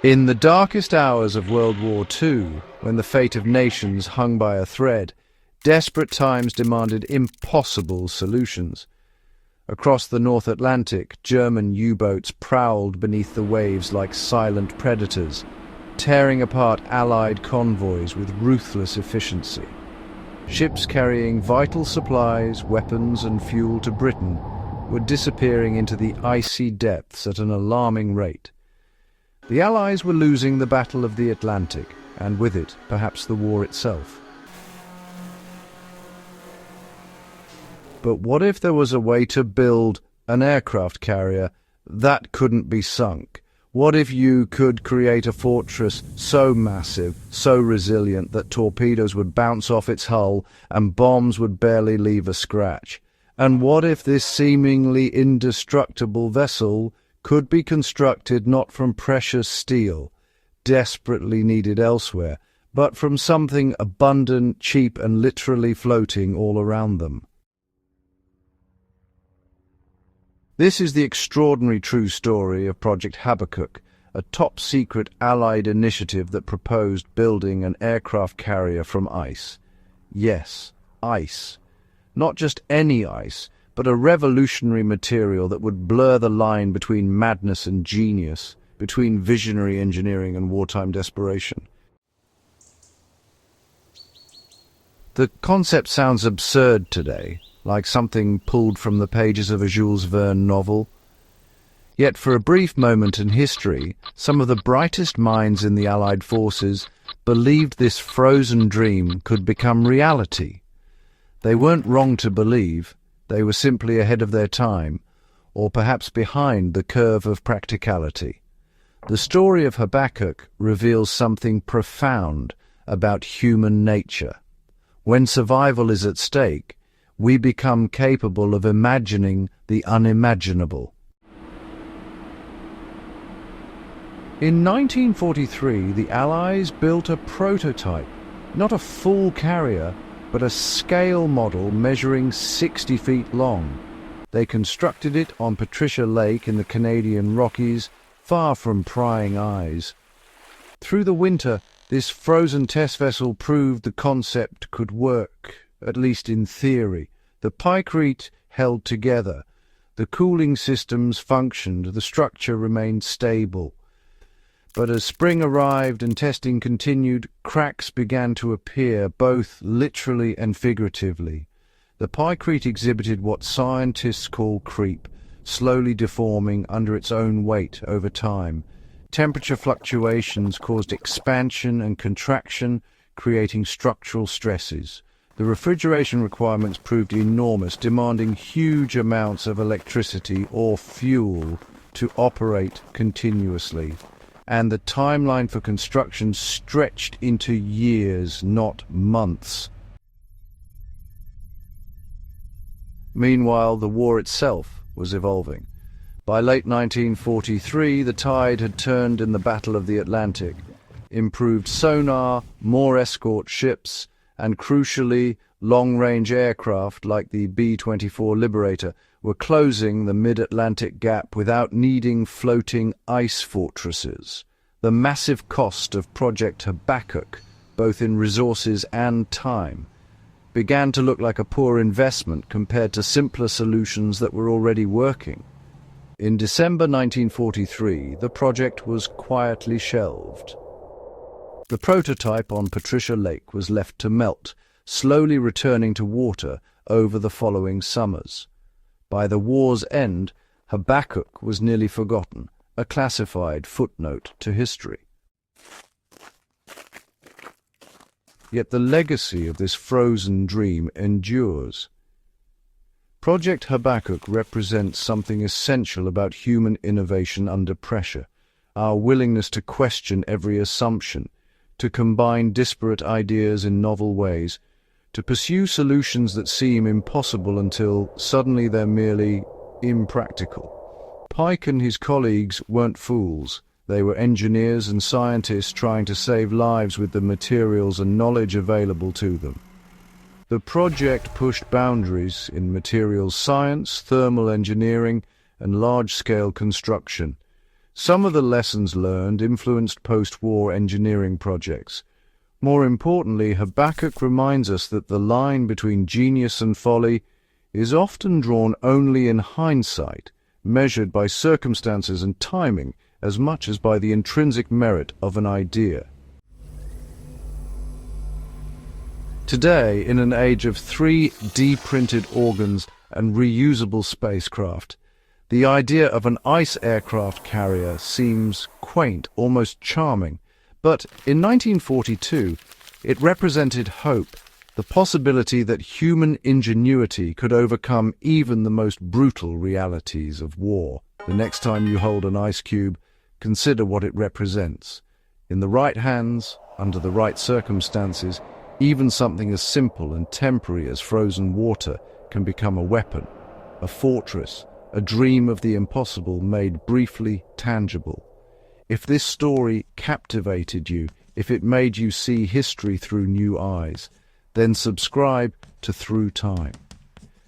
In the darkest hours of World War II, when the fate of nations hung by a thread, desperate times demanded impossible solutions. Across the North Atlantic, German U-boats prowled beneath the waves like silent predators, tearing apart Allied convoys with ruthless efficiency. Ships carrying vital supplies, weapons and fuel to Britain were disappearing into the icy depths at an alarming rate. The Allies were losing the Battle of the Atlantic, and with it, perhaps the war itself. But what if there was a way to build an aircraft carrier that couldn't be sunk? What if you could create a fortress so massive, so resilient that torpedoes would bounce off its hull and bombs would barely leave a scratch? And what if this seemingly indestructible vessel could be constructed not from precious steel, desperately needed elsewhere, but from something abundant, cheap, and literally floating all around them? This is the extraordinary true story of Project Habakkuk, a top-secret Allied initiative that proposed building an aircraft carrier from ice. Yes, ice. Not just any ice, but a revolutionary material that would blur the line between madness and genius, between visionary engineering and wartime desperation. The concept sounds absurd today, like something pulled from the pages of a Jules Verne novel. Yet for a brief moment in history, some of the brightest minds in the Allied forces believed this frozen dream could become reality. They weren't wrong to believe. They were simply ahead of their time, or perhaps behind the curve of practicality. The story of Habakkuk reveals something profound about human nature. When survival is at stake, we become capable of imagining the unimaginable. In 1943, the Allies built a prototype, not a full carrier, but a scale model measuring 60 feet long. They constructed it on Patricia Lake in the Canadian Rockies, far from prying eyes. Through the winter, this frozen test vessel proved the concept could work, at least in theory. The Pykrete held together. The cooling systems functioned. The structure remained stable. But as spring arrived and testing continued, cracks began to appear, both literally and figuratively. The Pykrete exhibited what scientists call creep, slowly deforming under its own weight over time. Temperature fluctuations caused expansion and contraction, creating structural stresses. The refrigeration requirements proved enormous, demanding huge amounts of electricity or fuel to operate continuously. And the timeline for construction stretched into years, not months. Meanwhile, the war itself was evolving. By late 1943, the tide had turned in the Battle of the Atlantic. Improved sonar, more escort ships, and crucially, long-range aircraft like the B-24 Liberator were closing the mid-Atlantic gap without needing floating ice fortresses. The massive cost of Project Habakkuk, both in resources and time, began to look like a poor investment compared to simpler solutions that were already working. In December 1943, the project was quietly shelved. The prototype on Patricia Lake was left to melt, slowly returning to water over the following summers. By the war's end, Habakkuk was nearly forgotten, a classified footnote to history. Yet the legacy of this frozen dream endures. Project Habakkuk represents something essential about human innovation under pressure, our willingness to question every assumption, to combine disparate ideas in novel ways, to pursue solutions that seem impossible until suddenly they're merely impractical. Pyke and his colleagues weren't fools. They were engineers and scientists trying to save lives with the materials and knowledge available to them. The project pushed boundaries in materials science, thermal engineering, and large-scale construction, Some of the lessons learned influenced post-war engineering projects. More importantly, Habakkuk reminds us that the line between genius and folly is often drawn only in hindsight, measured by circumstances and timing as much as by the intrinsic merit of an idea. Today, in an age of 3D printed organs and reusable spacecraft, the idea of an ice aircraft carrier seems quaint, almost charming. But in 1942, it represented hope, the possibility that human ingenuity could overcome even the most brutal realities of war. The next time you hold an ice cube, consider what it represents. In the right hands, under the right circumstances, even something as simple and temporary as frozen water can become a weapon, a fortress, a dream of the impossible made briefly tangible. If this story captivated you, if it made you see history through new eyes, then subscribe to Through Time.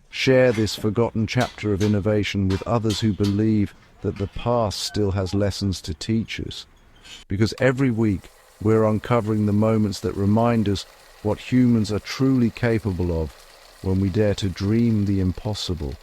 Share this forgotten chapter of innovation with others who believe that the past still has lessons to teach us. Because every week we're uncovering the moments that remind us what humans are truly capable of when we dare to dream the impossible.